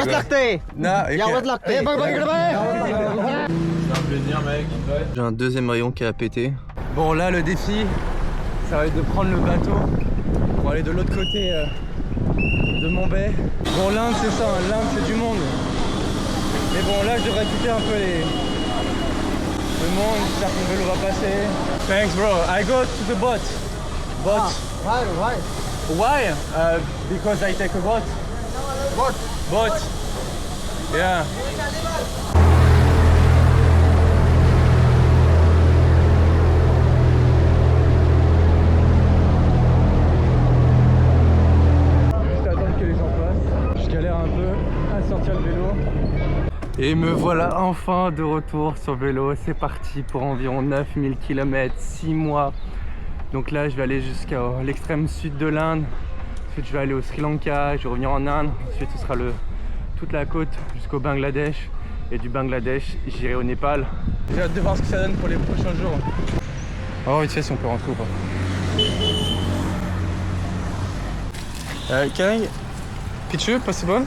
Yawas lakte. Yawas lakte. C'est un plaisir, mec. J'ai un deuxième rayon qui a pété. Bon, là, le défi, ça va être de prendre le bateau pour aller de l'autre côté de Montbay. Bon, l'Inde, c'est ça, hein. L'Inde, c'est du monde. Mais bon, là, je devrais quitter un peu le monde. J'espère que mon vélo va passer. Thanks, bro. I go to the boat. Boat. Why? Why? Because I take a boat. What? Boat. Yeah. Juste attendre que les gens passent. Je galère un peu à sortir le vélo. Et me voilà enfin de retour sur vélo. C'est parti pour environ 9000 km, 6 mois. Donc là, je vais aller jusqu'à l'extrême sud de l'Inde. Ensuite, je vais aller au Sri Lanka, je vais revenir en Inde. Ensuite, ce sera toute la côte jusqu'au Bangladesh. Et du Bangladesh, j'irai au Népal. J'ai hâte de voir ce que ça donne pour les prochains jours. On va voir vite fait si on peut rentrer ou pas. Can I picture possible?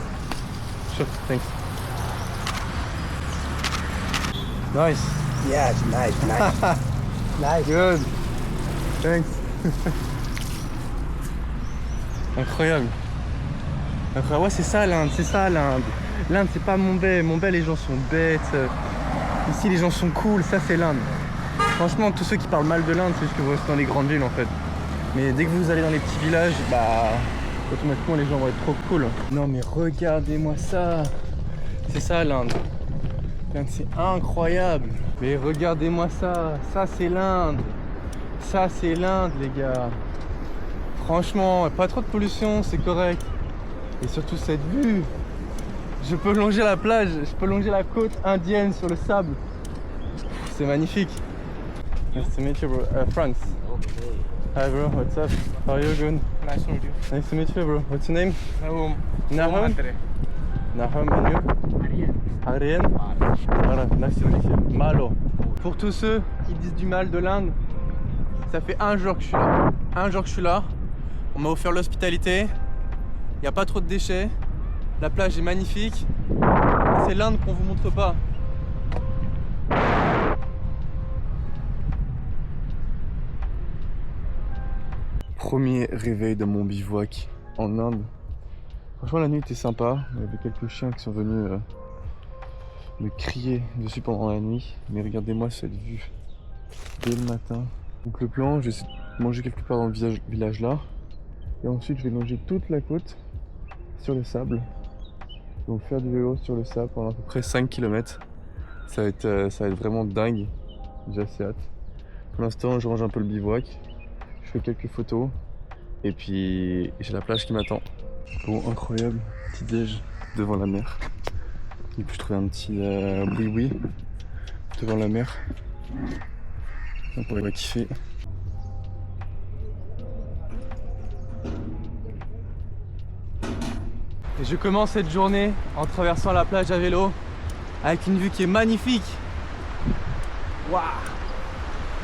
Sure, thanks. Nice. Yes, nice. Nice. Good. Thanks. Incroyable. Incroyable. Ouais, c'est ça l'Inde, c'est ça l'Inde. L'Inde, c'est pas Montbay. Montbay, les gens sont bêtes. Ici, les gens sont cool. Ça, c'est l'Inde. Franchement, tous ceux qui parlent mal de l'Inde, c'est juste que vous restez dans les grandes villes en fait. Mais dès que vous allez dans les petits villages, bah, automatiquement, les gens vont être trop cool. Non, mais regardez-moi ça. C'est ça l'Inde. L'Inde, c'est incroyable. Mais regardez-moi ça. Ça, c'est l'Inde. Ça, c'est l'Inde, les gars. Franchement, pas trop de pollution, c'est correct. Et surtout cette vue. Je peux longer la plage, je peux longer la côte indienne sur le sable. C'est magnifique. Nice to meet you, bro. France. Okay. Hi, bro. What's up? How are you? Good. Nice to meet you. Nice to meet you, bro. What's your name? Nahum. Nahum. Nahum, and you? Arien. Voilà, nice to meet you. Malo. Pour tous ceux qui disent du mal de l'Inde, ça fait un jour que je suis là. Un jour que je suis là. On m'a offert l'hospitalité. Il n'y a pas trop de déchets. La plage est magnifique. C'est l'Inde qu'on vous montre pas. Premier réveil de mon bivouac en Inde. Franchement, la nuit était sympa. Il y avait quelques chiens qui sont venus me crier dessus pendant la nuit. Mais regardez-moi cette vue dès le matin. Donc le plan, je vais essayer de manger quelque part dans le village là. Et ensuite, je vais longer toute la côte sur le sable. Donc faire du vélo sur le sable pendant à peu près 5 km. Ça va être vraiment dingue. J'ai assez hâte. Pour l'instant, je range un peu le bivouac. Je fais quelques photos. Et puis, j'ai la plage qui m'attend. Bon, incroyable. Petit déj devant la mer. Et puis je trouve un petit boui-boui devant la mer. On pourrait kiffer. Et je commence cette journée en traversant la plage à vélo avec une vue qui est magnifique. Waouh!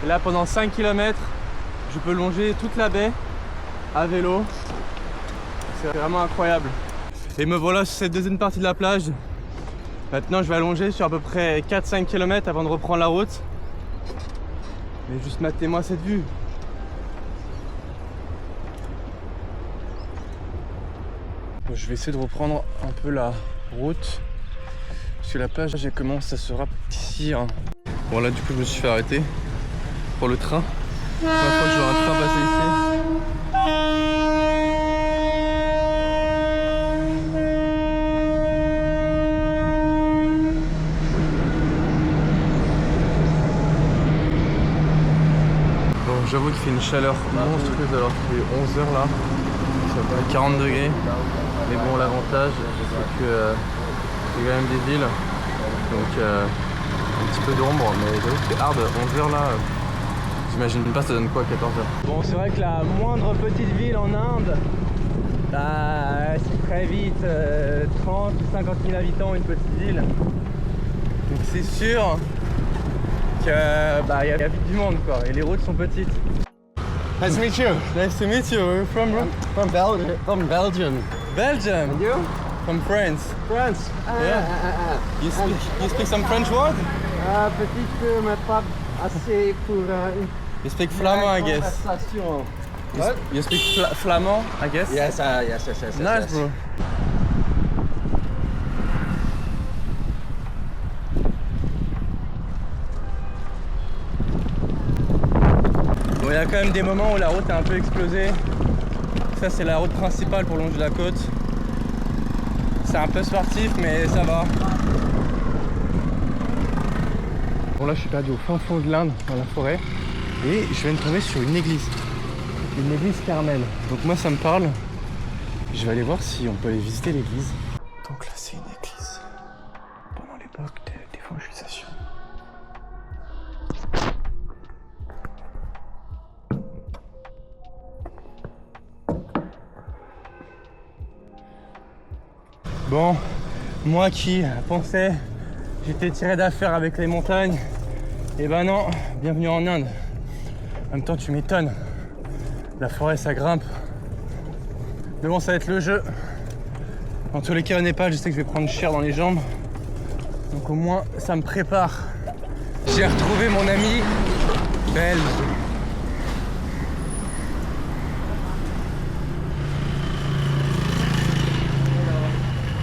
Et là pendant 5 km, je peux longer toute la baie à vélo. C'est vraiment incroyable. Et me voilà sur cette deuxième partie de la plage. Maintenant je vais allonger sur à peu près 4-5 km avant de reprendre la route. Mais juste matez-moi cette vue. Je vais essayer de reprendre un peu la route parce que la plage elle commence à se rapetisser. Bon là du coup je me suis fait arrêter pour le train. La première fois que je vois un train passer ici. Bon j'avoue qu'il fait une chaleur monstrueuse alors qu'il est 11h là. Ça fait 40 degrés. Mais bon, l'avantage, c'est que c'est quand même des villes, donc un petit peu d'ombre, mais j'avoue que c'est hard. 11h là, j'imagine pas ça donne quoi 14h. Bon, c'est vrai que la moindre petite ville en Inde, bah, c'est très vite 30 ou 50 000 habitants, une petite ville. Donc c'est sûr que bah, y a vite du monde quoi, et les routes sont petites. Nice to meet you. Nice to meet you. Where are you from, bro? From Belgium. Belgium. And you? From France. France. You speak some French word? Petit peu, mais pas assez pour You speak Flamand, I guess. conversation. You speak Flamand, I guess? Yes, yes. Nice, bro. Bon, il y a quand même des moments où la route est un peu explosée. Ça, c'est la route principale pour longer la côte. C'est un peu sportif, mais ça va. Bon, là, je suis perdu au fin fond de l'Inde, dans la forêt. Et je viens de tomber sur une église. Une église Carmel. Donc moi, ça me parle. Je vais aller voir si on peut aller visiter l'église. Donc là, c'est une église. Pendant l'époque des évangélisations. Bon, moi qui pensais j'étais tiré d'affaire avec les montagnes, et ben non, bienvenue en Inde. En même temps, tu m'étonnes. La forêt, ça grimpe. Mais bon, ça va être le jeu. En tous les cas, au Népal, je sais que je vais prendre cher dans les jambes. Donc au moins, ça me prépare. J'ai retrouvé mon ami belge.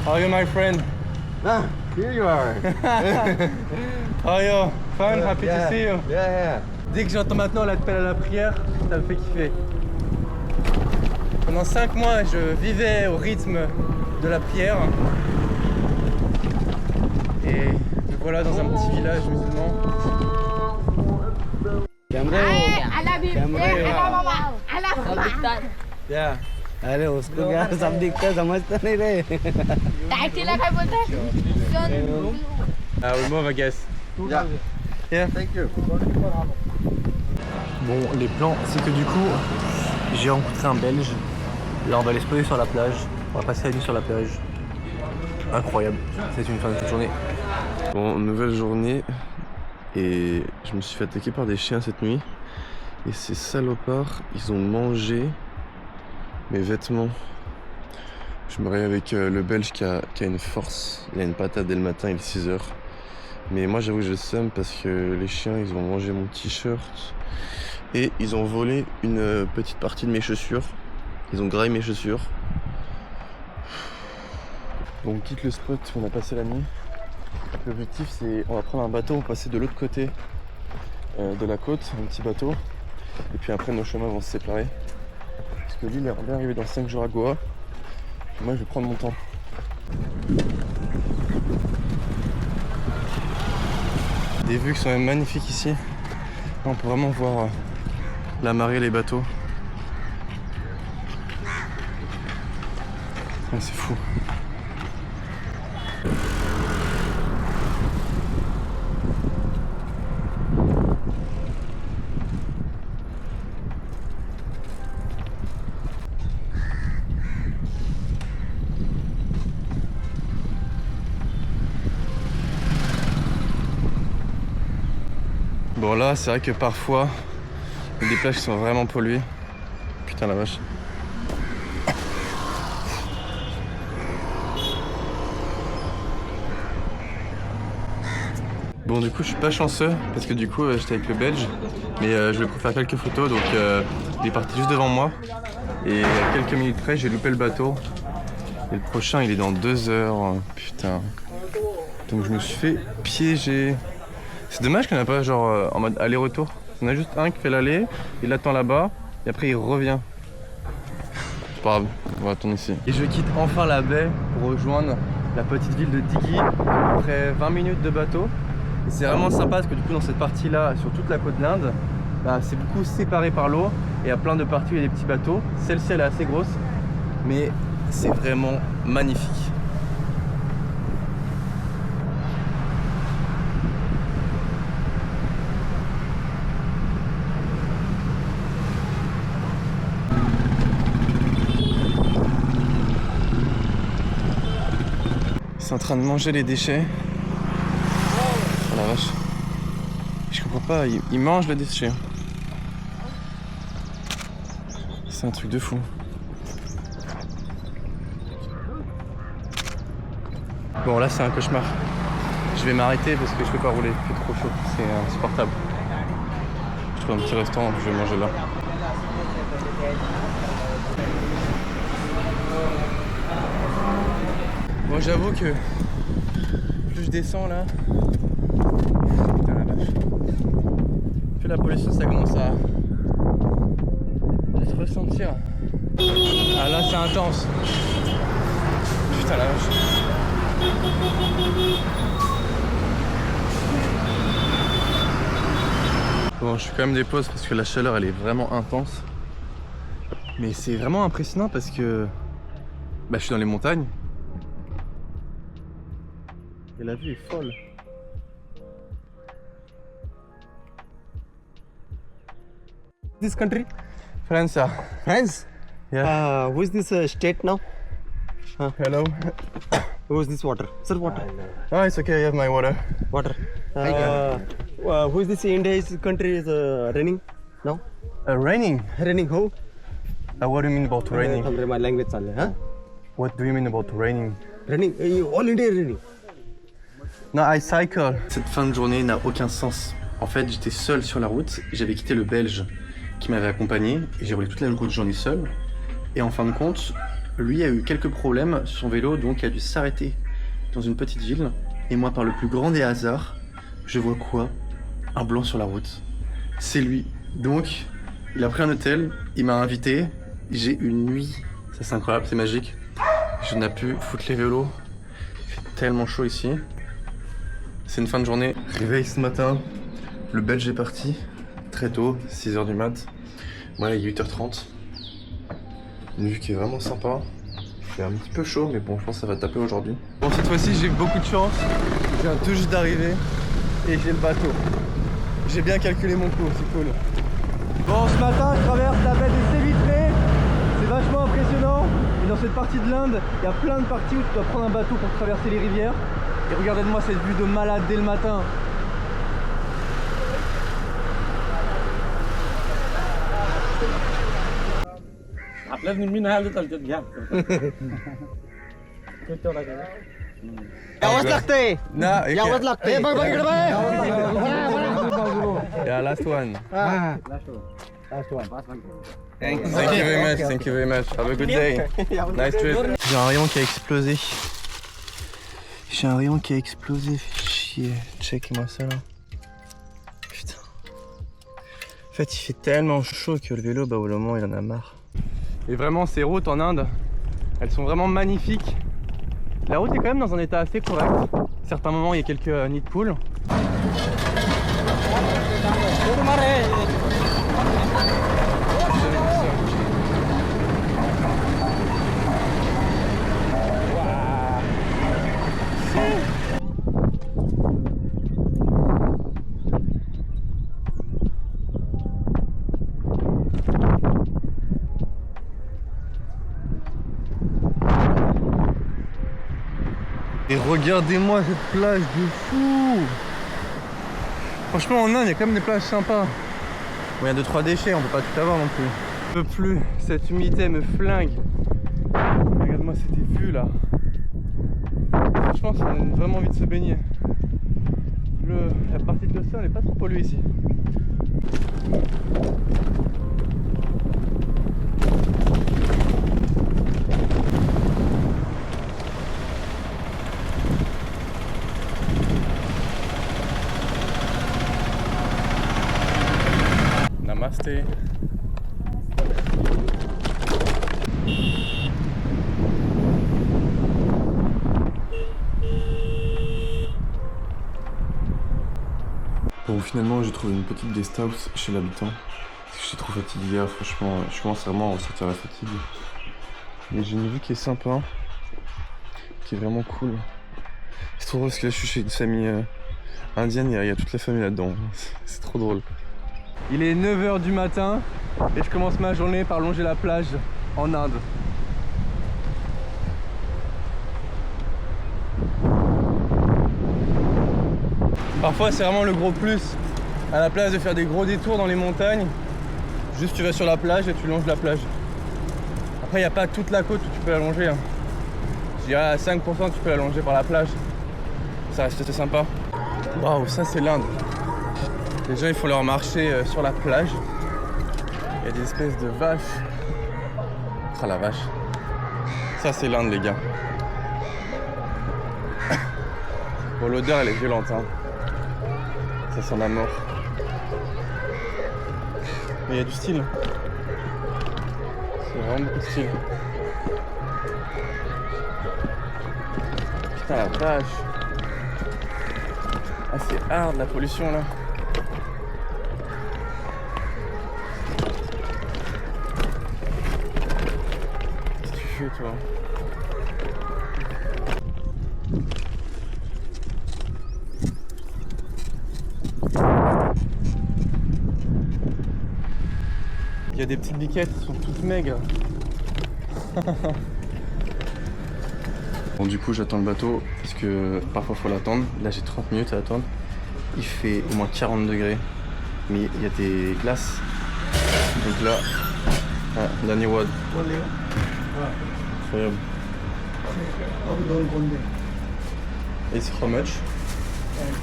How are you, my friend? Ah, here you are. How are you? Fun? Happy to see you. Yeah. Dès que j'entends maintenant l'appel à la prière, ça me fait kiffer. Pendant 5 mois, je vivais au rythme de la prière. Et me voilà dans un petit village musulman. Yeah. अरे उसको क्या सब दिखता है समझता नहीं रहे We move, I guess. Yeah. Thank you. Bon, les plans, c'est que du coup, j'ai rencontré un Belge. Là, on va aller se poser sur la plage. On va passer la nuit sur la plage. Incroyable. C'est une fin de journée. Bon, nouvelle journée. Et je me suis fait attaquer par des chiens cette nuit. Et ces salopards, ils ont mangé mes vêtements. Je me réveille avec le Belge qui a une force. Il a une patate dès le matin, il est 6h. Mais moi j'avoue que je somme parce que les chiens ils ont mangé mon t-shirt. Et ils ont volé une petite partie de mes chaussures. Ils ont graillé mes chaussures. Bon, on quitte le spot où on a passé la nuit. L'objectif c'est on va prendre un bateau, on va passer de l'autre côté de la côte, un petit bateau. Et puis après nos chemins vont se séparer. Parce que lui il est bien arrivé dans 5 jours à Goa. Et moi je vais prendre mon temps. Des vues qui sont même magnifiques ici. Là, on peut vraiment voir la marée, les bateaux. Ouais, c'est fou. Bon là c'est vrai que parfois il y a des plages qui sont vraiment polluées. Putain la vache. Bon du coup je suis pas chanceux parce que du coup j'étais avec le Belge. Mais je vais faire quelques photos donc il est parti juste devant moi. Et à quelques minutes près j'ai loupé le bateau. Et le prochain il est dans 2 heures. Putain. Donc je me suis fait piéger. C'est dommage qu'il n'y en a pas genre en mode aller-retour. Il y en a juste un qui fait l'aller, il attend là-bas et après il revient. C'est pas grave, on va attendre ici. Et je quitte enfin la baie pour rejoindre la petite ville de Dighi, après 20 minutes de bateau. Et c'est vraiment sympa parce que du coup dans cette partie-là, sur toute la côte de l'Inde, bah, c'est beaucoup séparé par l'eau et il y a plein de parties où il y a des petits bateaux. Celle-ci elle est assez grosse, mais c'est vraiment magnifique. En train de manger les déchets. Oh la vache. Je comprends pas, ils mangent les déchets. C'est un truc de fou. Bon là c'est un cauchemar. Je vais m'arrêter parce que je peux pas rouler, il fait trop chaud, c'est insupportable. Je trouve un petit restaurant, je vais manger là. Bon j'avoue que plus je descends là, putain la vache, plus la pollution ça commence à se ressentir. Ah là c'est intense. Putain la vache. Bon je fais quand même des pauses parce que la chaleur elle est vraiment intense. Mais c'est vraiment impressionnant parce que bah, je suis dans les montagnes. Et la vue est folle. This country? France. France? Yeah. Who is this state now? Hello. Who is this water? Sir, water. Oh, it's okay, I have my water. Water. Who is this India's country is raining now? Raining? Raining who? What do you mean about raining? My language huh? What do you mean about raining? Raining. All India is raining. No, I cycle. Cette fin de journée n'a aucun sens. En fait, j'étais seul sur la route. J'avais quitté le Belge qui m'avait accompagné et j'ai roulé toute la journée seul. Et en fin de compte, lui a eu quelques problèmes sur son vélo, donc il a dû s'arrêter dans une petite ville. Et moi, par le plus grand des hasards, je vois quoi? Un blanc sur la route. C'est lui. Donc, il a pris un hôtel, il m'a invité. J'ai une nuit. Ça, c'est incroyable, c'est magique. Je n'ai pu foutre les vélos. Il fait tellement chaud ici. C'est une fin de journée. Réveil ce matin. Le Belge est parti très tôt, 6h du mat. Moi, il est 8h30. Une vue qui est vraiment sympa. Il fait un petit peu chaud, mais bon, je pense que ça va taper aujourd'hui. Bon, cette fois-ci, j'ai eu beaucoup de chance. Je viens tout juste d'arriver et j'ai le bateau. J'ai bien calculé mon coup, c'est cool. Bon, ce matin, je traverse la baie des Sévitrés. C'est vachement impressionnant. Et dans cette partie de l'Inde, il y a plein de parties où tu dois prendre un bateau pour traverser les rivières. Et regardez-moi cette vue de malade dès le matin. Yawas लागते. Nah, Yawas लागते. बघ इकडे बघ. Yeah, last one. Last one. Thank you very much, thank you very much. Have a good day. Nice trip. J'ai un rayon qui a explosé. J'ai un rayon qui a explosé, fait chier. Check-moi ça là. Putain. En fait, il fait tellement chaud que le vélo, bah au moment, il en a marre. Et vraiment, ces routes en Inde, elles sont vraiment magnifiques. La route est quand même dans un état assez correct. À certains moments, il y a quelques nids de poules. Et regardez-moi cette plage de fou! Franchement en Inde il y a quand même des plages sympas. Bon, il y a 2-3 déchets, on peut pas tout avoir non plus. Je peux plus, cette humidité me flingue. Regarde-moi cette vue là. Franchement ça donne vraiment envie de se baigner. La partie de l'océan n'est pas trop polluée ici. Namasté. Bon, finalement, j'ai trouvé une petite guest house chez l'habitant. Parce que j'étais trop fatigué hier, franchement, je commence vraiment à ressentir la fatigue. Mais j'ai une vue qui est sympa, qui est vraiment cool. C'est trop drôle parce que là, je suis chez une famille indienne, il y a toute la famille là-dedans. C'est trop drôle. Il est 9h du matin et je commence ma journée par longer la plage en Inde. Parfois c'est vraiment le gros plus, à la place de faire des gros détours dans les montagnes, juste tu vas sur la plage et tu longes la plage. Après il n'y a pas toute la côte où tu peux la longer. Hein. dirais à 5% tu peux la longer par la plage. Ça reste assez sympa. Waouh, ça c'est l'Inde. Les gens ils font leur marché sur la plage. Il y a des espèces de vaches. Ah la vache. Ça c'est l'Inde les gars. Bon, l'odeur elle est violente hein. Ça sent la mort. Mais il y a du style. C'est vraiment beaucoup de style. Putain la vache. Ah c'est hard la pollution là. Qu'est-ce que tu fais toi? Il y a des petites biquettes, elles sont toutes maigres. Bon du coup j'attends le bateau parce que parfois faut l'attendre. Là j'ai 30 minutes à attendre. Il fait au moins 40 degrés. Mais il y a des glaces. Donc là, dernier WOD. Incroyable. It's how much?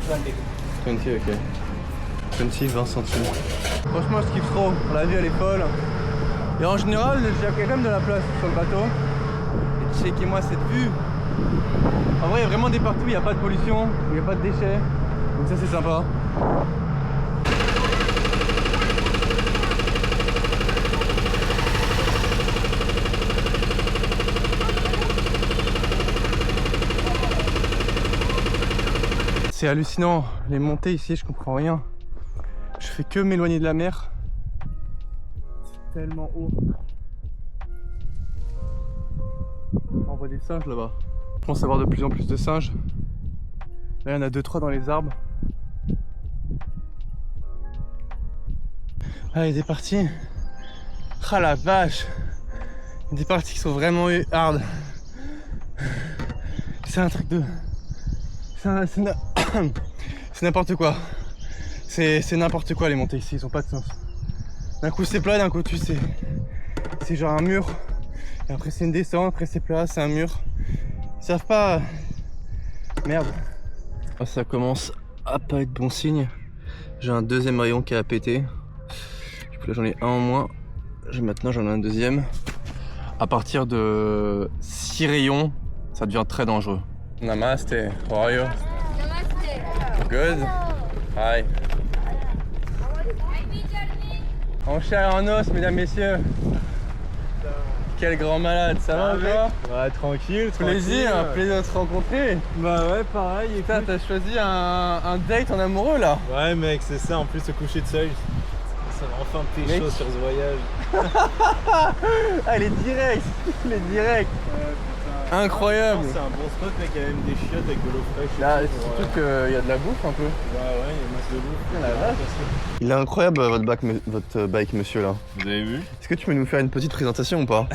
20, ok. 20 centimes. Franchement je kiffe trop, la vie elle est folle. Et en général il y a quand même de la place sur le bateau. Et checkez-moi cette vue. En vrai il y a vraiment des partout, il n'y a pas de pollution, il n'y a pas de déchets. Donc ça c'est sympa. C'est hallucinant, les montées ici je comprends rien. Je fais que m'éloigner de la mer. C'est tellement haut. On voit des singes là-bas. Je pense avoir de plus en plus de singes. Là il y en a 2-3 dans les arbres. Ah il y a des parties. Ah la vache. Il y a des parties qui sont vraiment hard. C'est un truc de... C'est n'importe quoi. C'est n'importe quoi les montées ici, ils ont pas de sens. D'un coup c'est plat, d'un coup c'est genre un mur. Et après c'est une descente, après c'est plat, c'est un mur. Ils savent pas. Merde. Ah, ça commence à pas être bon signe. J'ai un deuxième rayon qui a pété. Du coup là j'en ai un en moins. Maintenant j'en ai un deuxième. À partir de 6 rayons, ça devient très dangereux. Namaste, how are you? Namaste. Good. Hi. En chair et en os, mesdames, messieurs. Quel grand malade, ça va ou quoi? Ouais, tranquille, Plaisir, plaisir de te rencontrer. Bah ouais, pareil. Putain, t'as choisi un date en amoureux là. Ouais, mec, c'est ça. En plus, se coucher de seul, ça va enfin pécho Mec. sur ce voyage. Ah, il est direct, il est direct. Incroyable. C'est un bon spot, mec. Il y a même des chiottes avec de l'eau fraîche. Là, et tout, surtout qu'il y a de la bouffe un peu. Bah ouais, il y a masse de bouffe. La vache. Il est incroyable votre bike, monsieur là. Vous avez vu? Est-ce que tu peux nous faire une petite présentation ou pas?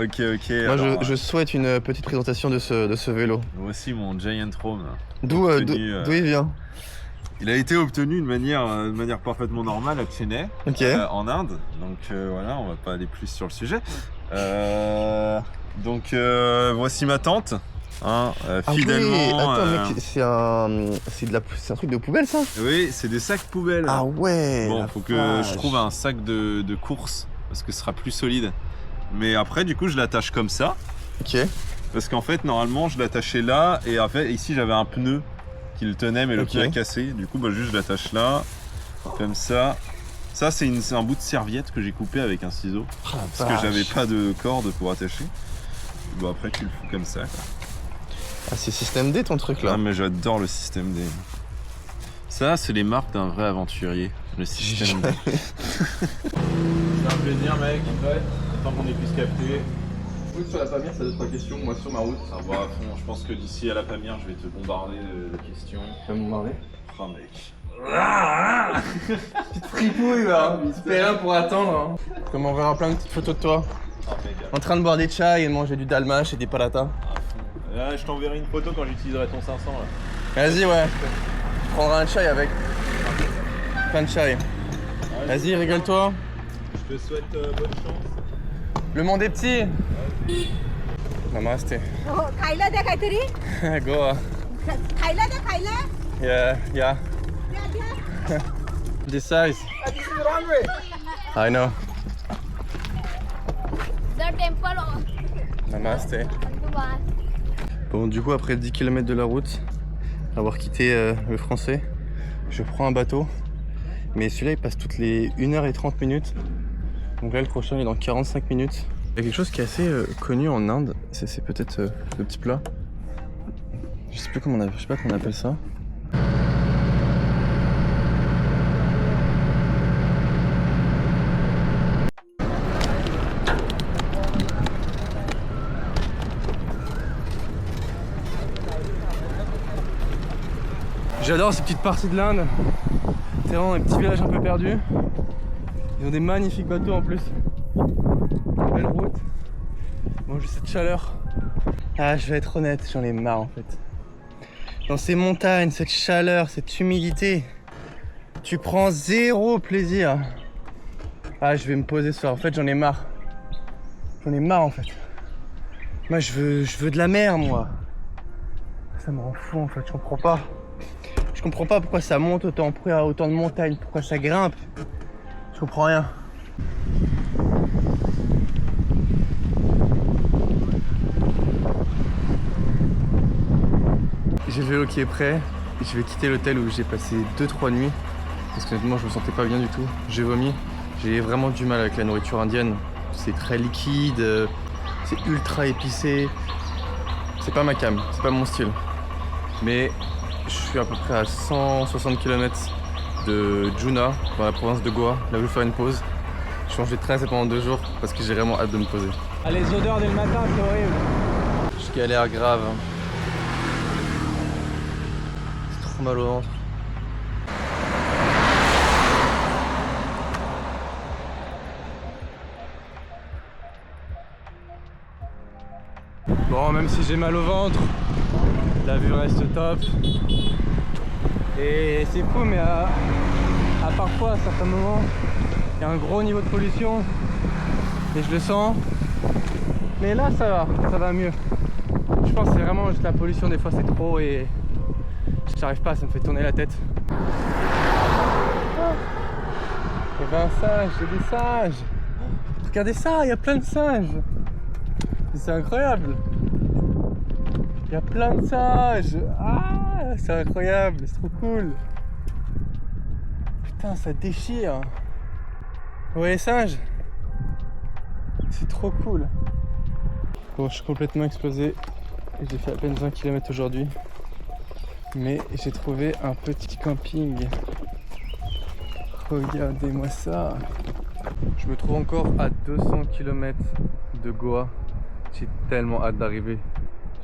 Ok. Moi je souhaite une petite présentation de ce vélo. Voici mon Giant Roam. D'où il vient? Il a été obtenu de manière parfaitement normale à Chennai, Ok. en Inde. Donc voilà, on va pas aller plus sur le sujet. Voici ma tante. Hein, fidèlement. Ah oui, attends mec, c'est un truc de poubelle ça? Oui, c'est des sacs poubelles. Ah ouais. Bon, la faut que vache. je trouve un sac de course parce que ce sera plus solide. Mais après, du coup, je l'attache comme ça. Ok. Parce qu'en fait, normalement, je l'attachais là et en fait, ici, j'avais un pneu qui le tenait, mais le Ok. pneu a cassé. Du coup, bah, juste, je l'attache là, comme ça. Ça, c'est un bout de serviette que j'ai coupé avec un ciseau. Ah, la Parce que vache. j'avais pas de corde pour attacher. Bon, après, tu le fous comme ça, quoi. Ah, c'est système D ton truc là. Ah, mais j'adore le système D. Ça, c'est les marques d'un vrai aventurier. Le système D. C'est un plaisir, mec. Tant qu'on ait pu se capter. Sur la Pamir, ça a 2-3 questions. Moi sur ma route. Ah, bah, à fond, je pense que d'ici à la Pamir, je vais te bombarder de questions. Tu vas me marrer. Ah, mec. Petite fripouille là. C'était rien pour attendre. Hein. Comme on verra plein de petites photos de toi. Ah, mec. En train de boire des chai et de manger du dalmache et des palatas. Là, je t'enverrai une photo quand j'utiliserai ton 500 là. Vas-y, ouais. Tu prendras un chai avec. Plein de chai. Vas-y, régale-toi. Je te souhaite bonne chance. Le monde est petit. Namaste. खायला द्या काहीतरी Goa. खायला द्या खायला Yeah. द्या द्या This size. I know. The temple of Namaste. Dubai. Bon, du coup, après 10 km de la route, avoir quitté le français, je prends un bateau. Mais celui-là, il passe toutes les 1h30 minutes. Donc là, le prochain il est dans 45 minutes. Il y a quelque chose qui est assez connu en Inde, c'est peut-être le petit plat. Je sais plus comment je sais pas comment on appelle ça. J'adore ces petites parties de l'Inde. C'est vraiment un petit village un peu perdu. Ils ont des magnifiques bateaux en plus. Une belle route. Bon, j'ai cette chaleur. Ah, je vais être honnête, j'en ai marre en fait. Dans ces montagnes, cette chaleur, cette humidité, tu prends zéro plaisir. Ah, je vais me poser ce soir. En fait, j'en ai marre. J'en ai marre en fait. Moi, je veux de la mer, moi. Ça me rend fou en fait, je comprends pas. Je comprends pas pourquoi ça monte autant de montagnes, pourquoi ça grimpe. Je comprends rien. J'ai le vélo qui est prêt. Je vais quitter l'hôtel où j'ai passé 2-3 nuits. Parce que honnêtement je me sentais pas bien du tout. J'ai vomi. J'ai vraiment du mal avec la nourriture indienne. C'est très liquide, c'est ultra épicé. C'est pas ma cam, c'est pas mon style. Mais je suis à peu près à 160 km de Juna, dans la province de Goa, là où je vais faire une pause. Je change de train pendant 2 jours parce que j'ai vraiment hâte de me poser. Ah, les odeurs dès le matin, c'est horrible. Je galère grave. C'est trop mal au ventre. Bon, même si j'ai mal au ventre, la vue reste top. Et c'est fou, mais à parfois, à certains moments, il y a un gros niveau de pollution. Et je le sens. Mais là, ça va mieux. Je pense que c'est vraiment juste la pollution, des fois c'est trop et j'arrive pas, ça me fait tourner la tête. Il y avait un singe, j'ai des singes. Regardez ça, il y a plein de singes. C'est incroyable. Il y a plein de singes. Ah, c'est incroyable, c'est trop cool. Putain, ça déchire. Vous voyez les singes? C'est trop cool. Bon, je suis complètement explosé. J'ai fait à peine 20 km aujourd'hui. Mais j'ai trouvé un petit camping. Regardez-moi ça. Je me trouve encore à 200 km de Goa. J'ai tellement hâte d'arriver.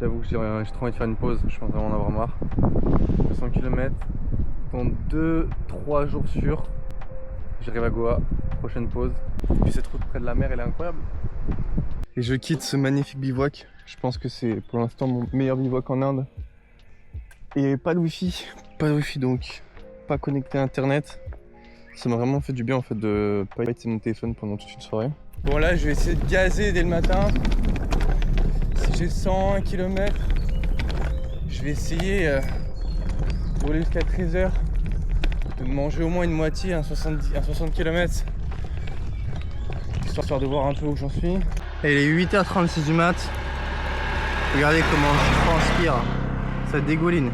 J'avoue que j'ai trop envie de faire une pause. Je pense vraiment en avoir marre. 200 km. Dans 2-3 jours sûrs, j'arrive à Goa. Prochaine pause. Et puis cette route près de la mer, elle est incroyable. Et je quitte ce magnifique bivouac. Je pense que c'est pour l'instant mon meilleur bivouac en Inde. Et pas de wifi. Pas de wifi donc. Pas connecté à internet. Ça m'a vraiment fait du bien en fait de pas utiliser mon téléphone pendant toute une soirée. Bon là je vais essayer de gazer dès le matin. Si j'ai 101 km, je vais essayer de rouler jusqu'à 13h. De manger au moins une moitié, un 60 km. Histoire de voir un peu où j'en suis. Et il est 8h36 du mat. Regardez comment je transpire. Ça dégouline.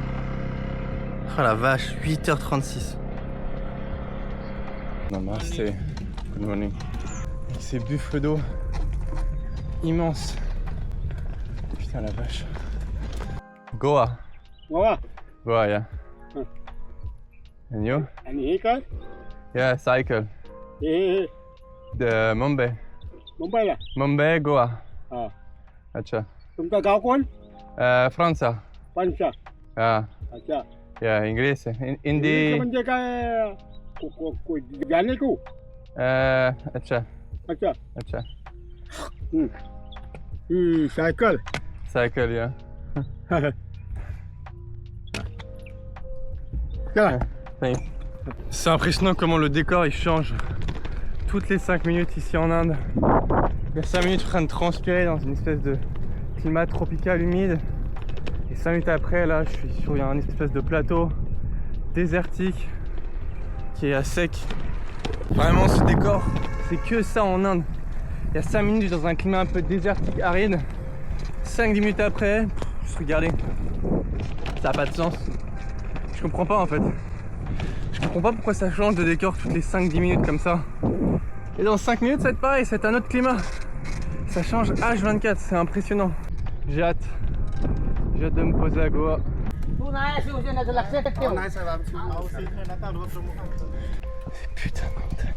Oh la vache, 8h36. Namaste. Good morning. Avec ces buffles d'eau immenses. Putain la vache. Goa. Goa. Goa, yeah. And you? And vehicle? Yeah, cycle. The Mumbai. Mumbai La Mumbai, Goa. हा अच्छा. तुमचं गाव कोण Franța. पंचा Yeah. अच्छा Yeah, English. Hindi. म्हणजे काय जाने को अच्छा. अच्छा अच्छा. ही सायकल Cycle, yeah. चला Thanks. C'est impressionnant comment le décor il change toutes les 5 minutes ici en Inde. Il y a 5 minutes, je suis en train de transpirer dans une espèce de climat tropical humide. Et 5 minutes après, là, je suis sur un espèce de plateau désertique qui est à sec. Vraiment, ce décor, c'est que ça en Inde. Il y a 5 minutes, je suis dans un climat un peu désertique, aride. 5-10 minutes après, juste regardez. Ça n'a pas de sens. Je comprends pas en fait. Je comprends pas pourquoi ça change de décor toutes les 5-10 minutes comme ça. Et dans 5 minutes, ça va être pareil, c'est un autre climat. Ça change H24, c'est impressionnant. J'ai hâte. J'ai hâte de me poser à Goa. Putain de montagne.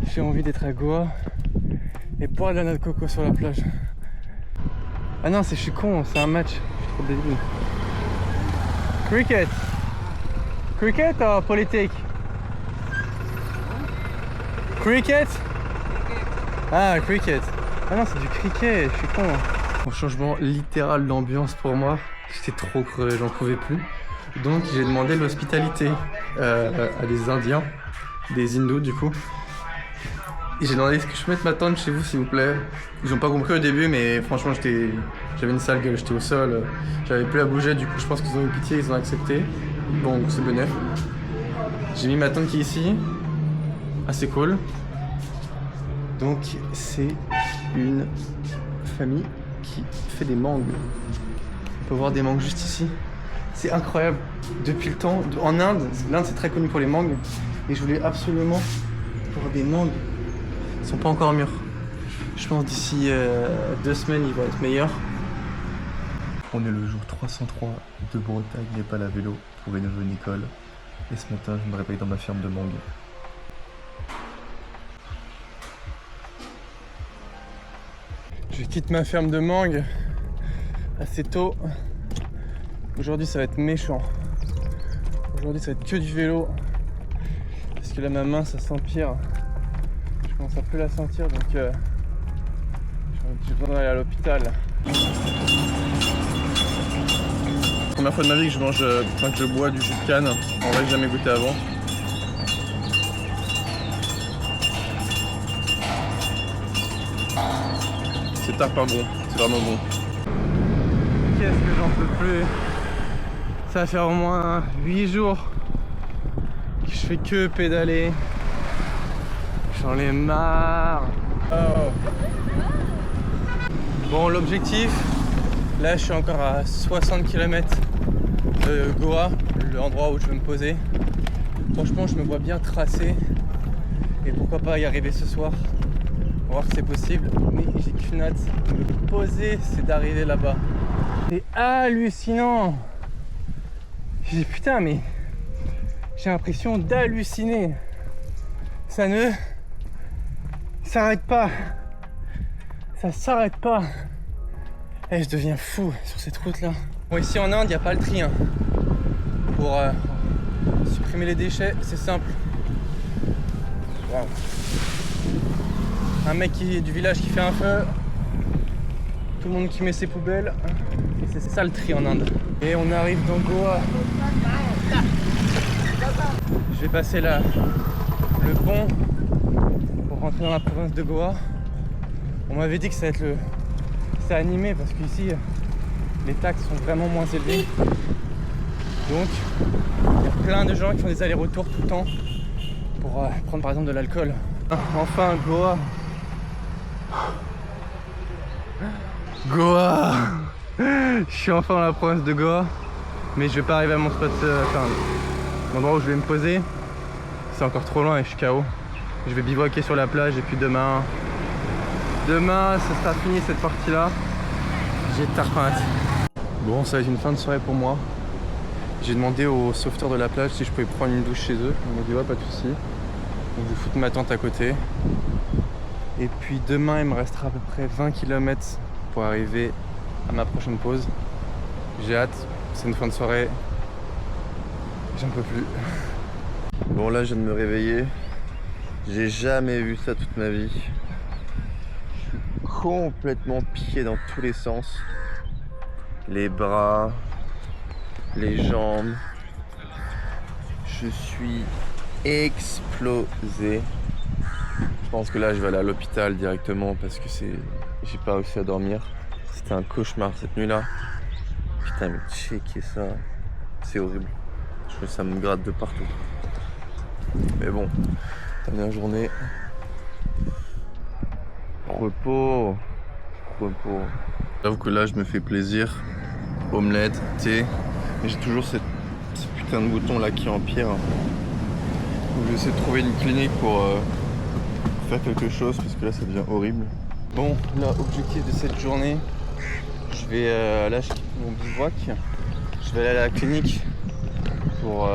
J'ai envie d'être à Goa et boire de la noix de coco sur la plage. Ah non, je suis con, c'est un match. Je suis trop débile. Cricket. Cricket ou politique? Cricket? Ah, cricket. Ah non, c'est du cricket, je suis con. Un changement littéral d'ambiance pour moi. J'étais trop crevé, j'en pouvais plus. Donc j'ai demandé l'hospitalité à des Indiens, des hindous du coup. Et j'ai demandé est-ce que je peux mettre ma tente chez vous s'il vous plaît. Ils ont pas compris au début mais franchement j'avais une sale gueule, j'étais au sol, j'avais plus à bouger, du coup je pense qu'ils ont eu pitié, ils ont accepté. Bon c'est bénef. J'ai mis ma tente qui est ici, assez cool. Donc c'est une famille qui fait des mangues. On peut voir des mangues juste ici. C'est incroyable. Depuis le temps, en Inde, l'Inde c'est très connu pour les mangues. Et je voulais absolument voir des mangues. Ils sont pas encore mûrs. Je pense d'ici 2 semaines ils vont être meilleurs. On est le jour 303 de Bretagne, Népal à vélo pour rénover une école. Et ce matin, je me réveille dans ma ferme de mangue. Je quitte ma ferme de mangue assez tôt. Aujourd'hui ça va être méchant. Aujourd'hui ça va être que du vélo. Parce que là ma main ça s'empire. Je commence à plus la sentir donc j'ai besoin d'aller à l'hôpital. Première fois de ma vie que je mange, que je bois du jus de canne. En vrai j'ai jamais goûté avant. C'est tard pas bon, c'est vraiment bon. Qu'est-ce que j'en peux plus. Ça va faire au moins 8 jours que je fais que pédaler. J'en ai marre. Oh. Bon, l'objectif, là je suis encore à 60 km de Goa, l'endroit où je vais me poser. Franchement, je me vois bien tracer et pourquoi pas y arriver ce soir. On va voir si c'est possible, mais j'ai qu'une hâte de me poser, c'est d'arriver là-bas. C'est hallucinant. J'ai dit putain mais j'ai l'impression d'halluciner. Ça ne s'arrête pas. Ça s'arrête pas. Et je deviens fou sur cette route là. Bon ici en Inde il n'y a pas le tri hein. Pour supprimer les déchets c'est simple. Wow. Un mec du village qui fait un feu, tout le monde qui met ses poubelles, et c'est ça le tri en Inde. Et on arrive dans Goa. Je vais passer le pont pour rentrer dans la province de Goa. On m'avait dit que ça va être c'est animé parce qu'ici les taxes sont vraiment moins élevées. Donc il y a plein de gens qui font des allers-retours tout le temps pour prendre par exemple de l'alcool. Enfin Goa. Goa. Je suis enfin dans la province de Goa, mais je vais pas arriver à mon spot, l'endroit où je vais me poser. C'est encore trop loin et je suis KO. Je vais bivouaquer sur la plage et puis demain ça sera fini cette partie là. J'ai tarpinte. Bon, ça va être une fin de soirée pour moi. J'ai demandé au sauveteur de la plage si je pouvais prendre une douche chez eux. Ils m'ont dit ouais, pas de soucis. Donc je vais foutre ma tente à côté. Et puis demain il me restera à peu près 20 km pour arriver à ma prochaine pause. J'ai hâte, c'est une fin de soirée. J'en peux plus. Bon là je viens de me réveiller. J'ai jamais vu ça toute ma vie. Je suis complètement piqué dans tous les sens. Les bras, les jambes. Je suis explosé. Je pense que là je vais aller à l'hôpital directement parce que j'ai pas réussi à dormir. C'était un cauchemar cette nuit-là. Putain, mais checker ça, c'est horrible. Ça me gratte de partout. Mais bon, dernière journée. Repos. J'avoue que là, je me fais plaisir. Omelette, thé. Mais j'ai toujours ce putain de bouton là qui empire. Donc je vais essayer de trouver une clinique pour faire quelque chose parce que là ça devient horrible. Bon, là, objectif de cette journée, je vais là je quitte mon bivouac. Je vais aller à la clinique pour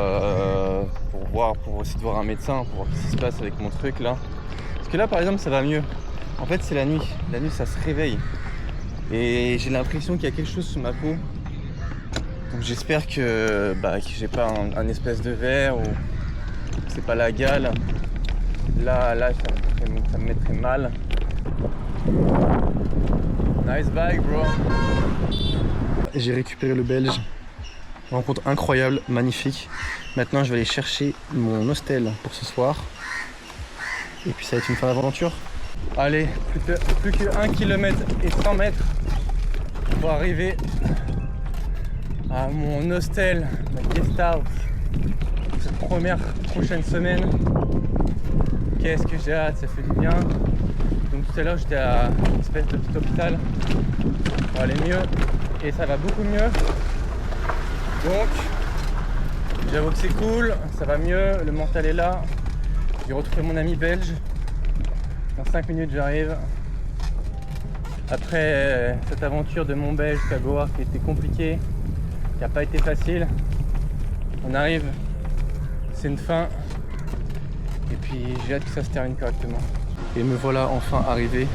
essayer de voir un médecin, pour voir ce qui se passe avec mon truc là. Parce que là par exemple ça va mieux. En fait c'est la nuit. La nuit ça se réveille. Et j'ai l'impression qu'il y a quelque chose sous ma peau. Donc j'espère que j'ai pas un espèce de verre ou c'est pas la gale. Là ça me mettrait mal. Nice bike bro. J'ai récupéré le Belge. Rencontre incroyable, magnifique. Maintenant je vais aller chercher mon hostel pour ce soir. Et puis ça va être une fin d'aventure. Allez, plus que 1 km et 100 mètres pour arriver à mon hostel, ma guest house, cette prochaine semaine. Qu'est-ce que j'ai hâte, ça fait du bien. Donc tout à l'heure j'étais à une espèce de petit hôpital pour aller mieux et ça va beaucoup mieux. Donc j'avoue que c'est cool, ça va mieux, le mental est là. J'ai retrouvé mon ami belge. Dans 5 minutes j'arrive. Après cette aventure de Mont-Belge jusqu'à Goa qui était compliquée, qui n'a pas été facile, on arrive, c'est une fin. Et puis j'ai hâte que ça se termine correctement. Et me voilà enfin arrivé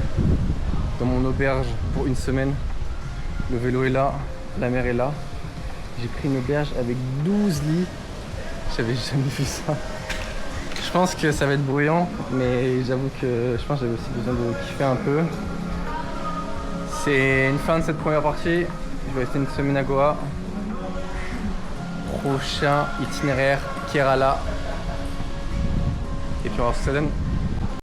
dans mon auberge pour une semaine. Le vélo est là, la mer est là. J'ai pris une auberge avec 12 lits. J'avais jamais vu ça. Je pense que ça va être bruyant, mais j'avoue que je pense que j'avais aussi besoin de kiffer un peu. C'est une fin de cette première partie. Je vais rester une semaine à Goa. Prochain itinéraire, Kerala. Et puis on va voir ce que ça donne.